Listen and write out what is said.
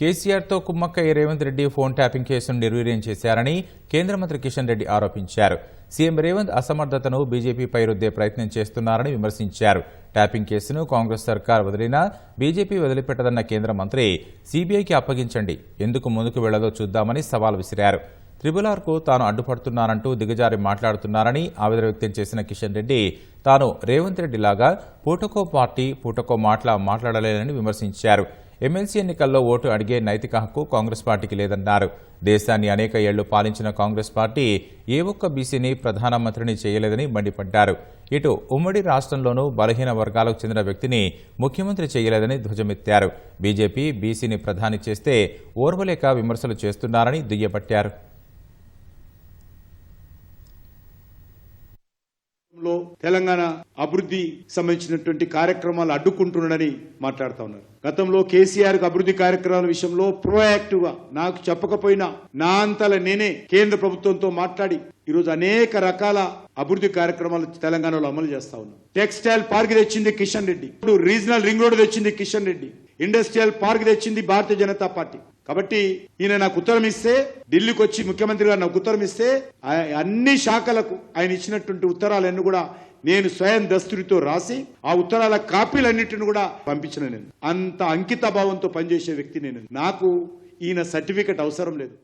కేసీఆర్తో కుమ్మక్కయ్య Revanth Reddy phone tapping కేసును నిర్వీర్యం చేశారని కేంద్ర మంత్రి కిషన్ రెడ్డి ఆరోపించారు. సీఎం రేవంత్ అసమర్థతను బీజేపీపై రుద్దే ప్రయత్నం చేస్తున్నారని విమర్శించారు. ట్యాపింగ్ కేసును కాంగ్రెస్ సర్కార్ వదిలినా బీజేపీ వదిలిపెట్టదన్న కేంద్ర మంత్రి సీబీఐకి అప్పగించండి, ఎందుకు ముందుకు వెళ్లదో చూద్దామని సవాల్ విసిరారు. త్రిబుల్-ఆర్కు తాను అడ్డుపడుతున్నానంటూ దిగజారి మాట్లాడుతున్నారని ఆవేదన వ్యక్తం చేసిన కిషన్ రెడ్డి తాను రేవంత్ రెడ్డిలాగా పూటకో పార్టీ పూటకో మాట్లాడలేనని విమర్శించారు. ఎమ్మెల్సీ ఎన్నికల్లో ఓటు అడిగే నైతిక హక్కు కాంగ్రెస్ పార్టీకి లేదన్నారు. దేశాన్ని అనేక ఏళ్లు పాలించిన కాంగ్రెస్ పార్టీ ఏ ఒక్క బీసీని ప్రధానమంత్రిని చేయలేదని మండిపడ్డారు. ఇటు ఉమ్మడి రాష్ట్రంలోనూ బలహీన వర్గాలకు చెందిన వ్యక్తిని ముఖ్యమంత్రి చేయలేదని ధ్వజమెత్తారు. బీజేపీ బీసీని ప్రధాని చేస్తే ఓర్వలేక విమర్శలు చేస్తున్నారని దుయ్యబట్టారు. తెలంగాణ అభివృద్ధి సంబంధించినటువంటి కార్యక్రమాలు అడ్డుకుంటున్నాడని మాట్లాడుతా ఉన్నారు. గతంలో కేసీఆర్ అభివృద్ధి కార్యక్రమాల విషయంలో ప్రోయాక్టివ్ గా నాకు చెప్పకపోయినా నా అంతల నేనే కేంద్ర ప్రభుత్వంతో మాట్లాడి ఈరోజు అనేక రకాల అభివృద్ధి కార్యక్రమాలు తెలంగాణలో అమలు చేస్తా ఉన్నాం. టెక్స్టైల్ పార్క్ తెచ్చింది కిషన్ రెడ్డి, ఇప్పుడు రీజనల్ రింగ్ రోడ్ తెచ్చింది కిషన్ రెడ్డి, ఇండస్ట్రియల్ పార్క్ తెచ్చింది భారతీయ జనతా పార్టీ. కాబట్టి ఈయన నాకు ఉత్తరం ఇస్తే, ఢిల్లీకి వచ్చి ముఖ్యమంత్రి గారు నాకు ఉత్తరం ఇస్తే అన్ని శాఖలకు ఆయన ఇచ్చినటువంటి ఉత్తరాలన్నీ కూడా నేను స్వయం దస్తూరితో రాసి ఆ ఉత్తరాల కాపీలన్నింటిని కూడా పంపించిన. నేను అంత అంకిత భావంతో పనిచేసే వ్యక్తి నేను. నాకు ఈయన సర్టిఫికెట్ అవసరం లేదు.